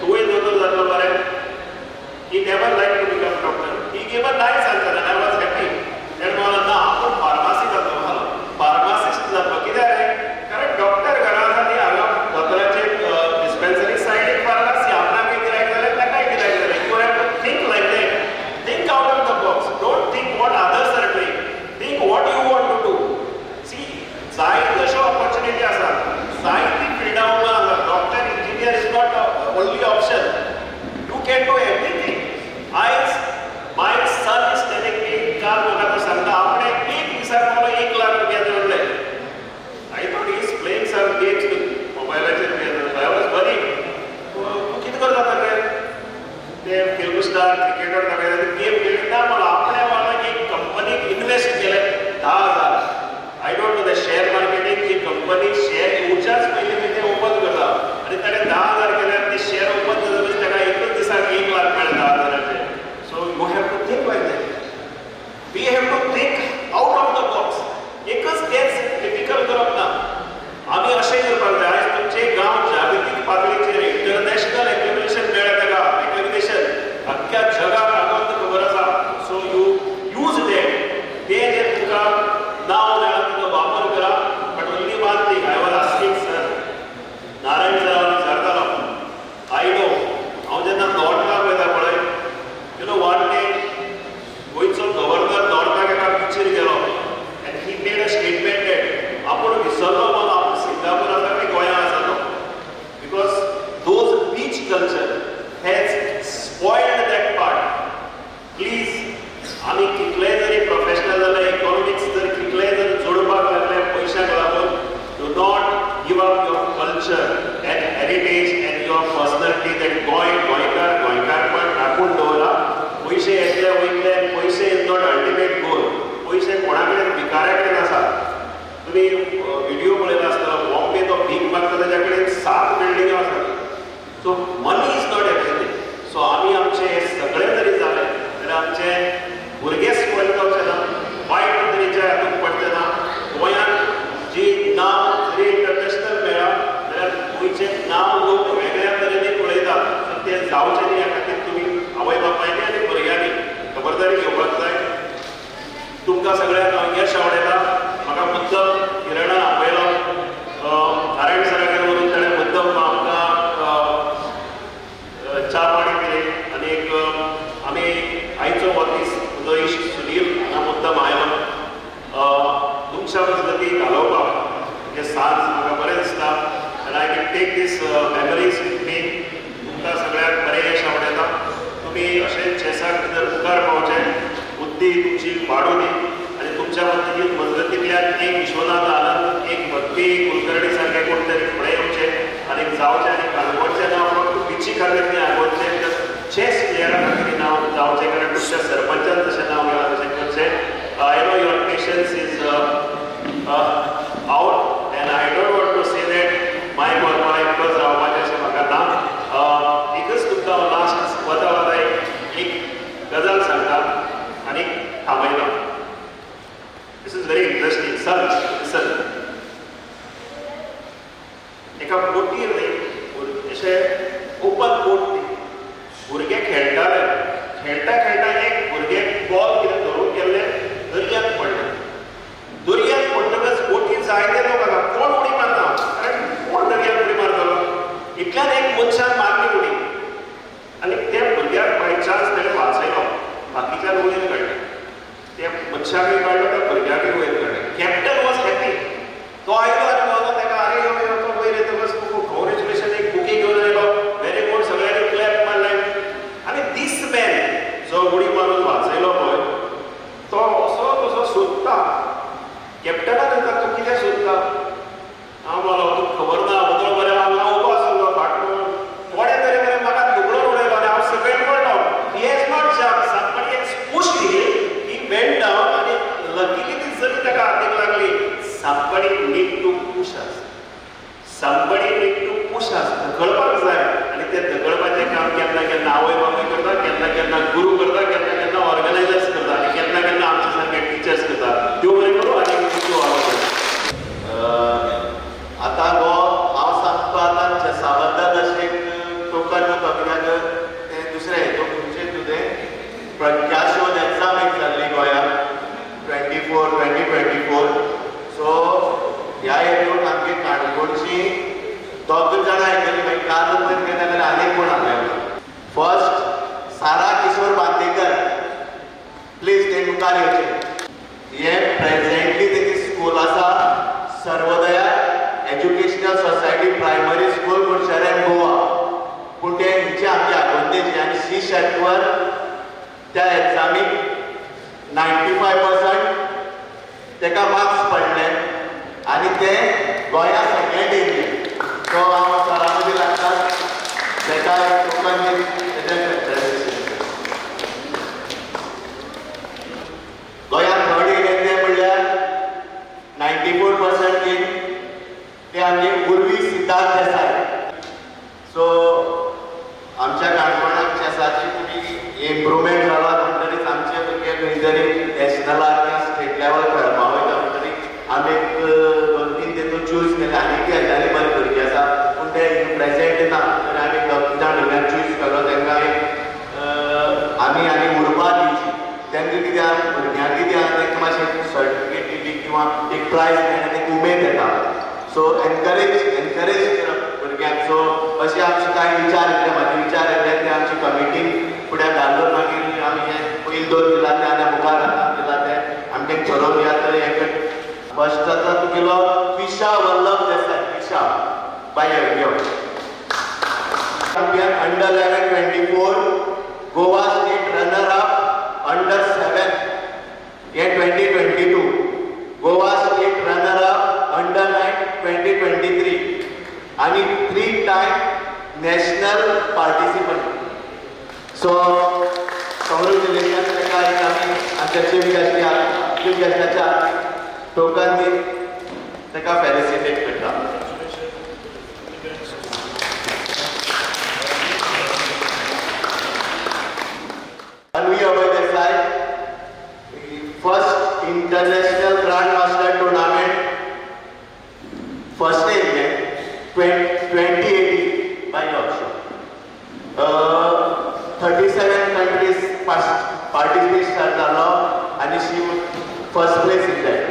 तुवें दोतोर जातलो मरे. He never like to become doctor. He gave a nice answer आनी आय वॉज हॅपी. तेणें म्हणलें ना आपूण फार्मासी जातलो म्हणलो. फार्मासिस्ट जातलो. कित्याक रे कारण डॉक्टर घरा आसा ती हांगा दोतोराचे डिस्पेन्सरी सायडीक फार्मासी आपणाकय गिरायक जालें ताकाय गिरायक जालें. You have to think like that. Think out of the box. Don't think what others are doing. Think what you want to do. See जायत्यो अश्यो ऑपॉर्च्युनिटी आसात. जायतीं फिल्डां उबा आसात. Doctor engineer is not only option. You can do everything. आयज my sun is telling me काल म्हाका तो सांगता आपणे एक दिसाक म्हाका 1 लाख रुपया जोडले. I thought he is playing some games मोबायलाचेर. आय वॉज वरी तूं कितें करता रे ते फिल्म स्टार क्रिकेटर ताणें गेम खेळटा ना म्हणून आपणे म्हाका एक कंपनीक इन्वेस्ट केलें 10,000. I don't know the share marketing जी कंपनी शेअर येवच्याच पयलीं ते ओपन करता आनी ताणें 10,000 केल्यार ते शेअर ओपन जातकच ताका एकूच दिसाक 1 लाख मेळ्ळे. तुम्ही व्हिडिओ पळयला आसतना बॉम्बे तो भीक मागता त्याच्या कडेन 7 बिल्डिंग आसात. So money is not everything. So आमी आमचे हे सगळे जरी जाले जाल्यार आमचे भुरगे स्पॉयल जावचे ना, वायट तरेच्या हातूंत पडचे ना. गोंयांत जी नांव जरी इंटरनॅशनल मेळ्ळा जाल्यार गोंयचें नांव लोक वेगळ्या तरेन पळयतात. सो तें जावचें न्ही ह्या खातीर तुमी आवय बापायनी आनी भुरग्यांनी खबरदारी घेवपाक जाय. तुमकां सगळ्यांक हांव यश आवडयता. म्हाका मुद्दम किरणान आपयलो नारायण सरा कडेन वरून ताणें मुद्दम आमकां च्या पाणी दिलें आनी आमी आयचो हो दीस म्हजो इश्ट सुनील हांगा मुद्दम आयलो तुमच्या मजगती घालोवपाक. म्हणजे सांज म्हाका बरें दिसता आनी I can take this memories with me. तुमकां सगळ्यांक बरें यश आवडयता. तुमी अशें चॅसाक भितर मुखार पावचें, बुद्धी तुमची वाडूं दी आनी तुमच्या मजगतींतल्यान एक विश्वनाथ आनंद, एक भक्ती कुलकर्णी सारके कोण तरी फुडें येवचे आनी जावचें आनी काणकोणचें नांव फक्त पिची खातीर आगोवचें, चॅस प्लेयरा खातीर नांव जावचें. कारण तुमच्या सरपंचान जशें नांव घेतलां तशें करचें. I know your patience is out and I don't want to say that my गोरपा एकटोच रावपाचें अशें म्हाका ना. एकच तुमकां हांव लास्ट वता एक गजाल सांगता आनी थांबयता. दिस इज व्हेरी इंटरेस्टिंग. सन एका बोटीर न्ही अशें ओपन बोट न्ही भुरगे खेळटाले. खेळटा खेळटा एक भुरगें बॉल कितें धरून गेल्लें दर्यांत पडलें. दर्यांत पडटकच बोटीन जायते लोक आसा कोण उडी मारता कारण कोण दर्यांत उडी मारतलो. इतल्यान एक मनशान मारली उडी आनी त्या भुरग्याक बाय चान्स ताणें वाचयलो. बाकीच्यान वयर काडलें. त्या मनशाकय काडलो त्या भुरग्याकय वयर काडलें. Captain was happy. तो आयलो आनी म्हणलो ताका आरे यो तो वयर येतकच कॉंग्रेच्युलेशन एक बुके घेवन आयलो. Very good. सगळ्यांनी क्लॅप मारले आनी दीस मॅन जो उडी मारून वाचयलो पळय तो असो कसो सोदता. कॅप्टनान म्हणटा तूं कितें सोदता. हांव म्हणलो तुका खबर ना उदळ बरें हांगा उबो आसलो फाटलो थोडे तरी बरें म्हाका दुगडोन उडयलो आनी हांव सकयल पडलो. He has not jump but it's pushed him. He went down आनी लकीली ती जरी ताका हातीक लागली. somebody need to push us. somebody need to push us. धकळपाक जाय आनी ते धकळपाचें काम केन्ना केन्ना आवय बापूय करता, केन्ना केन्ना गुरू करता, केन्ना केन्ना ऑर्गनायझर्स करता आनी केन्ना केन्ना आमचे सारके टिचर्स करता. त्यो बरें करूं आनी त्यो आतां गो हांव सांगतो आतां चॅसा बद्दल अशें टोकन कित्याक तें दुसरें हेतून तुमचें तुजें प्रज्ञा शोध एग्जाम एक जाल्ली गोंयांत 2024. सो ह्या हेतून आमगे काणकोणची दोग जाणां आयकली मागीर काल जर केलें जाल्यार आनीक कोण आसलेलो. फर्स्ट सारा किशोर बांदेकर. प्लीज ते मुखार येवचें. हे प्रेझेंटली तेजी स्कूल आसा Sarvodaya educational society primary school कुडचड्यार गोवा. पूण ते हिचे आमचे आगोंदेचे आनी शी शेटवर त्या एग्जामीक 95% ताका मार्क्स पडले आनी ते गोंया सेकंड येयले. सो हांव सरा मदीं लागता ताका टोकन गोंयांत थर्ड येयले ते म्हणल्यार 94% येयले ते आमगे उर्वी सिद्धार्थ देसाय. सो आमच्या काणकोणाक चॅसाची कुडी इम्प्रुवमेंट जाला म्हणटरीच आमचे भुरगे खंय तरी नॅशनलाक किंवा स्टेट लेवल खेळपा वयता म्हणटरी आमी 2-3 तेतून चूज केले. आनीक गजाली बरे भुरगे आसा पूण ते प्रेजेंट ना तर आमी 2-3 भुरग्यांक चूज केलो. तांकां आमी आनी उर्बा दिवची. तांकां कित्याक भुरग्यांक कित्याक तांकां मातशें सर्टिफिकेट दिली किंवा एक प्रायज मेळटा तांकां उमेद येता. सो एनकरेज करप भुरग्यांक. सो अशें आमचे कांय विचार येतले म्हाजे विचार येतले ते आमची कमिटीन फुडें घालून मागीर आमी हे पयलीं 2 दिला ते आनी मुखार दिला ते आमचे ठरोवया. तर एक फर्स्ट जाता तुगेलो पिशा वल्लभ देसाय. पिशा बाय यो. Under 11-24 Goa state runner up under 7 हे 2022. Goa state runner up under 9 2023 आनी 3 time national participant. So congratulation ताका एक आमी आमच्या चीफ गेस्टाच्या टोकन दी. ताका फेलिसिटेट करता. Anvi Abhay Desai, first international grandmaster tournament, first day 2018 by offshore. 37 countries participate जालो आणि she first place in that.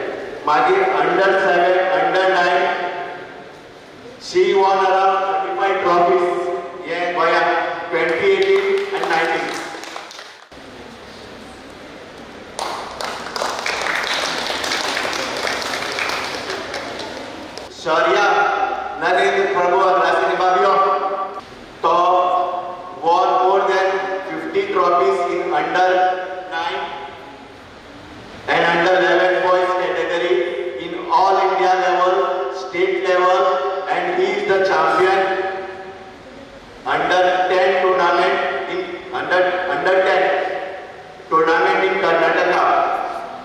मागीर under 7, under 9 she won around 35 trophies. Yeah, गोंयांत 2018 and 19. Shaurya Narendra Prabhu Agrasini Babio to won more than 50 trophies in under 9 and under 11 boys category in all India level, state level, and he is the champion under 10 tournament in under 10 tournament in Karnataka.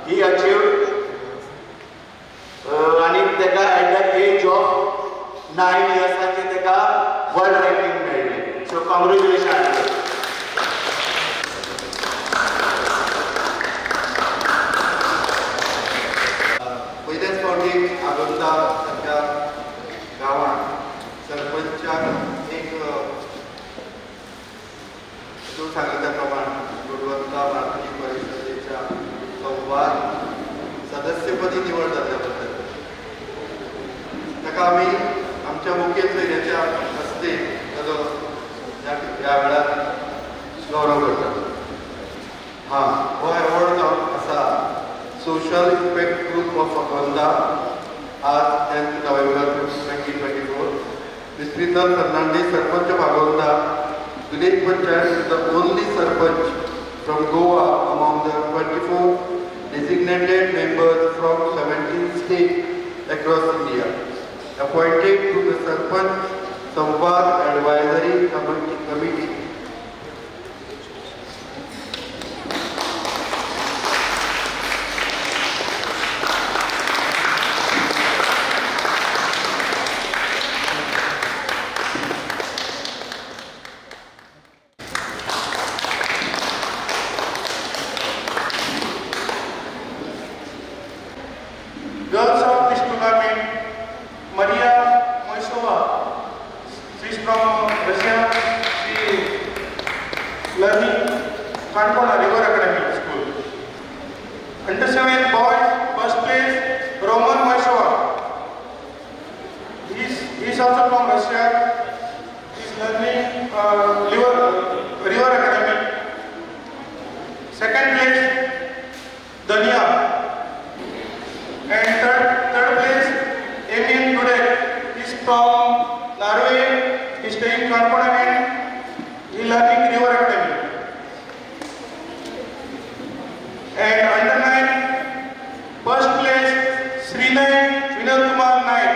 He achieved आणि तेका at the age of 9 years तेका world ranking मेळ्ळें. So congratulations. पयलेच फावटी आगोंदा सारक्या गांवांत सरपंचाक एक तूं सांगिल्ल्या प्रमाण गुणवंता भारतीय परिषदेच्या संवाद सदस्यपदी निवड जाल्ल्या बद्दल ताका आमी आमच्या मुखेल सोयऱ्याच्या हस्ते ताजो ह्या वेळार गौरव करतात. हो एवॉर्ड जावन आसा social impact group of Agonda आज 10 November 2024. Mr. Fernandez, Sarpanch of Agonda, Village Panchayat is the only Sarpanch from Goa among the 24 designated members from 17 states across India, appointed to the Sarpanch Samvad Advisory Committee. Girls of this tournament, Maria Moisova, she is from Russia, she is learning Khandpona River Academy School. Under 7 boys, first place, Roman Moisova. He is also from Russia, he is learning River Academy. Second place, Dania. And third place, Emil Dudek is from Norway. He is staying Khandpona and he is learning River Academy. And under 9, first place, Srinay Vinod Kumar Naik.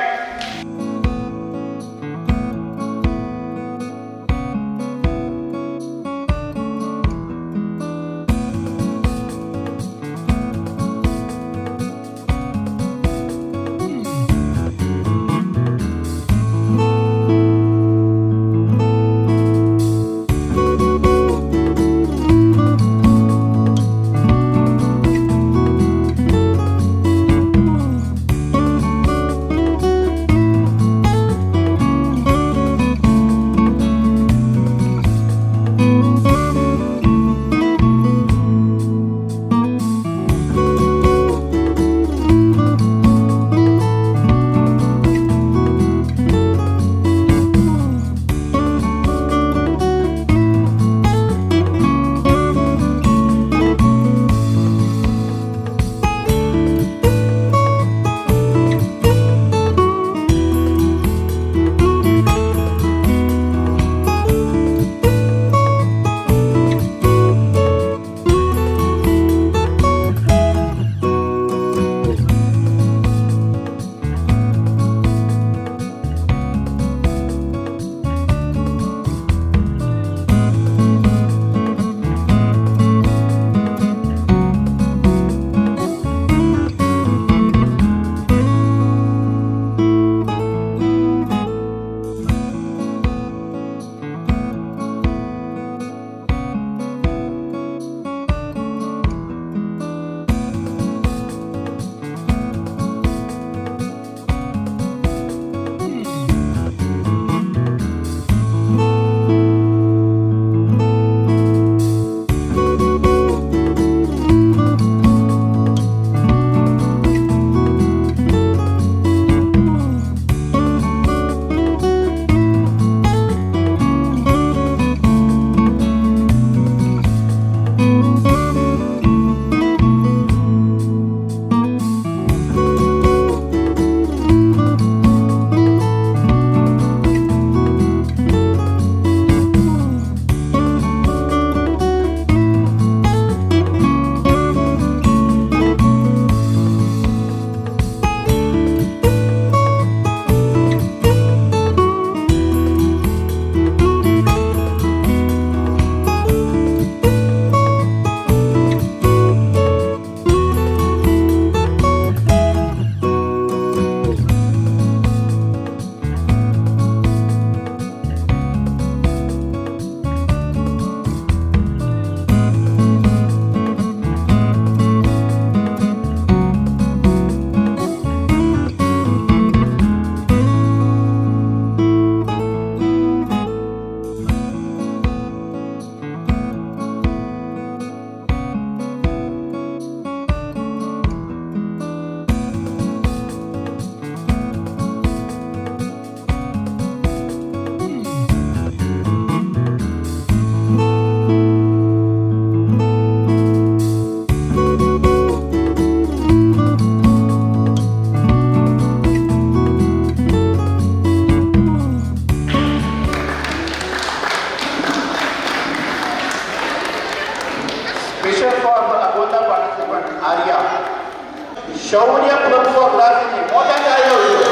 शौर्य प्रभू अग्रासी मोठ्या काय होतो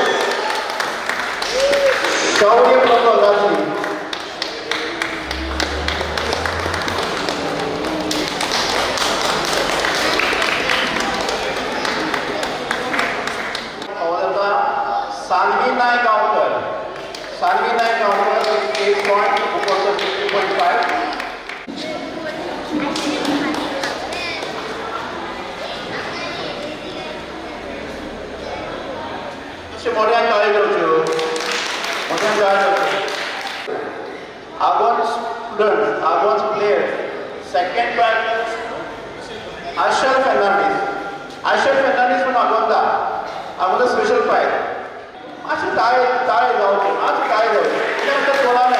शौर्य प्रभू अग्रासी Sanvi Naik counter is 8 point, Bukosa 50.5. Modern college Agon's students, Agon's players. Second prize, Asher Fernandez from Agonda. Agonda special prize. आज काय जाऊ दे त्यानंतर 16